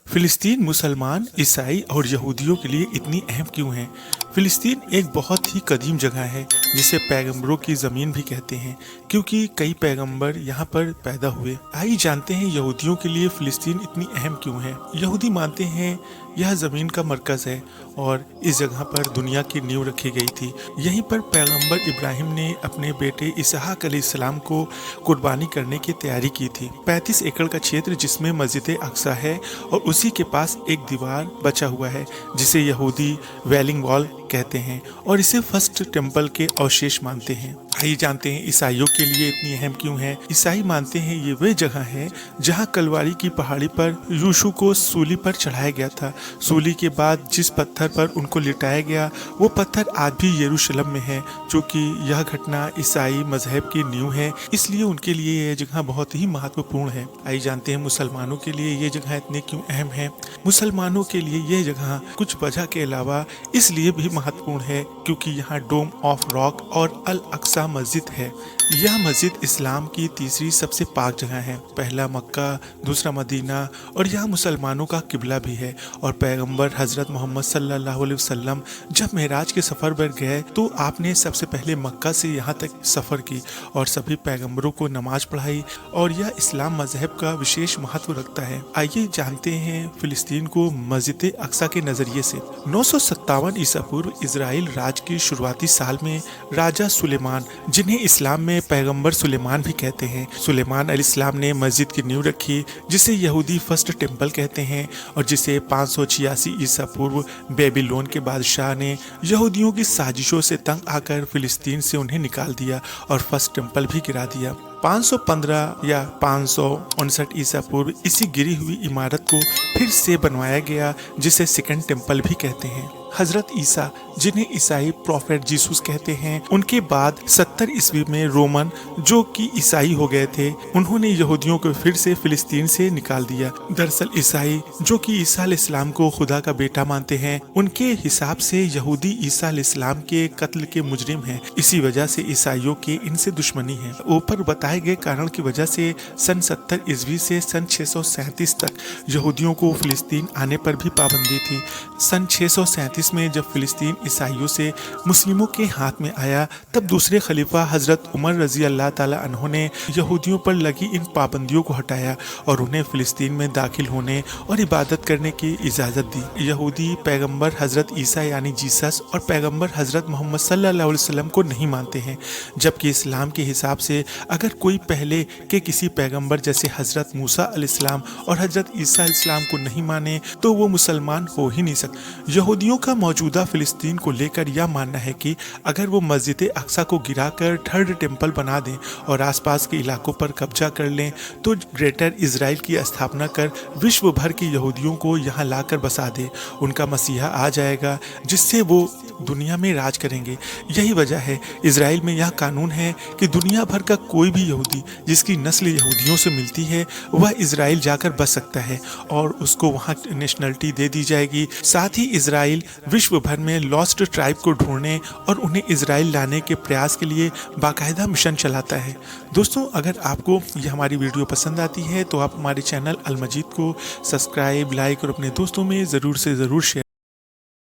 फ़िलिस्तीन मुसलमान, ईसाई और यहूदियों के लिए इतनी अहम क्यों है? फ़िलिस्तीन एक बहुत ही कदीम जगह है जिसे पैगंबरों की ज़मीन भी कहते हैं, क्योंकि कई पैगंबर यहाँ पर पैदा हुए। आइए जानते हैं यहूदियों के लिए फ़िलिस्तीन इतनी अहम क्यों है। यहूदी मानते हैं यह ज़मीन का मरकज़ है और इस जगह पर दुनिया की नींव रखी गई थी। यहीं पर पैगंबर इब्राहिम ने अपने बेटे इसहाक अलैहिस्सलाम को कुर्बानी करने की तैयारी की थी। 35 एकड़ का क्षेत्र जिसमें मस्जिद अक्सा है और उसी के पास एक दीवार बचा हुआ है जिसे यहूदी वेलिंग वॉल कहते हैं और इसे फर्स्ट टेम्पल के अवशेष मानते हैं। आइए जानते हैं ईसाइयों के लिए इतनी अहम क्यों है। ईसाई मानते हैं ये वह जगह है जहां कलवारी की पहाड़ी पर यीशु को सूली पर चढ़ाया गया था। सूली के बाद जिस पत्थर पर उनको लिटाया गया वो पत्थर आज भी यरूशलेम में है। चूँकि यह घटना ईसाई मजहब की नींव है, इसलिए उनके लिए यह जगह बहुत ही महत्वपूर्ण है। आइए जानते हैं मुसलमानों के लिए ये जगह इतनी क्यों अहम है। मुसलमानों के लिए यह जगह कुछ वजह के अलावा इसलिए भी महत्वपूर्ण है क्योंकि यहाँ डोम ऑफ रॉक और अल अक्सा मस्जिद है। यह मस्जिद इस्लाम की तीसरी सबसे पाक जगह है। पहला मक्का, दूसरा मदीना और यह मुसलमानों का किबला भी है। और पैगंबर हजरत मोहम्मद सल्लल्लाहु अलैहि वसल्लम जब मेराज के सफ़र पर गए तो आपने सबसे पहले मक्का से यहाँ तक सफ़र की और सभी पैगंबरों को नमाज पढ़ाई और यह इस्लाम मजहब का विशेष महत्व रखता है। आइए जानते हैं फिलिस्तीन को मस्जिद अक्सा के नज़रिए से। 957 ईसा पूर्व इजराइल राज के शुरुआती साल में राजा सुलेमान, जिन्हें इस्लाम में पैगंबर सुलेमान भी कहते हैं, सुलेमान अलैहिस्सलाम ने मस्जिद की नींव रखी जिसे यहूदी फर्स्ट टेम्पल कहते हैं और जिसे 586 ईसा पूर्व बेबीलोन के बादशाह ने यहूदियों की साजिशों से तंग आकर फिलिस्तीन से उन्हें निकाल दिया और फर्स्ट टेम्पल भी गिरा दिया। 515 या 559 ईसा पूर्व इसी गिरी हुई इमारत को फिर से बनवाया गया जिसे सेकंड टेम्पल भी कहते हैं। हजरत ईसा, जिन्हें ईसाई प्रॉफेट जीसस कहते हैं, उनके बाद 70 ईस्वी में रोमन, जो कि ईसाई हो गए थे, उन्होंने यहूदियों को फिर से फिलिस्तीन से निकाल दिया। दरअसल ईसाई, जो कि ईसा अलैहिस्सलाम को खुदा का बेटा मानते हैं, उनके हिसाब से यहूदी ईसा अलैहिस्सलाम के कत्ल के मुजरिम हैं। इसी वजह से ईसाइयों के इनसे दुश्मनी है। ऊपर बताए गए कारण की वजह से सन 70 ईस्वी से सन 637 तक यहूदियों को फिलिस्तीन आने पर भी पाबंदी थी। सन 637 में जब फिलिस्तीन ईसाइयों से मुस्लिमों के हाथ में आया तब दूसरे खलीफा हजरत उमर रजी अल्लाह ताला अन्हो ने यहूदियों पर लगी इन पाबंदियों को हटाया और उन्हें फिलिस्तीन में दाखिल होने और इबादत करने की इजाज़त दी। यहूदी पैगंबर हजरत ईसा यानी जीसस और पैगंबर हजरत मोहम्मद सल्लल्लाहु अलैहि वसल्लम को नहीं मानते हैं, जबकि इस्लाम के हिसाब से अगर कोई पहले के किसी पैगंबर जैसे हजरत मूसा अलैहिस्सलाम और हजरत ईसा अलैहिस्सलाम को नहीं माने तो वो मुसलमान हो ही नहीं सकते। यहूदियों का मौजूदा फिलिस्तीन को लेकर यह मानना है कि अगर वो मस्जिद अक्सा को गिराकर थर्ड टेम्पल बना दें और आसपास के इलाकों पर कब्जा कर लें तो ग्रेटर इजराइल की स्थापना कर विश्व भर के यहूदियों को यहाँ लाकर बसा दे। उनका मसीहा आ जाएगा जिससे वो दुनिया में राज करेंगे। यही वजह है इजराइल में यह कानून है कि दुनिया भर का कोई भी यहूदी जिसकी नस्ल यहूदियों से मिलती है वह इजराइल जाकर बस सकता है और उसको वहाँ नेशनलिटी दे दी जाएगी। साथ ही इजराइल विश्व भर में लॉस्ट ट्राइब को ढूंढने और उन्हें इजराइल लाने के प्रयास के लिए बाकायदा मिशन चलाता है। दोस्तों, अगर आपको ये हमारी वीडियो पसंद आती है तो आप हमारे चैनल अल मजीद को सब्सक्राइब, लाइक और अपने दोस्तों में ज़रूर से ज़रूर शेयर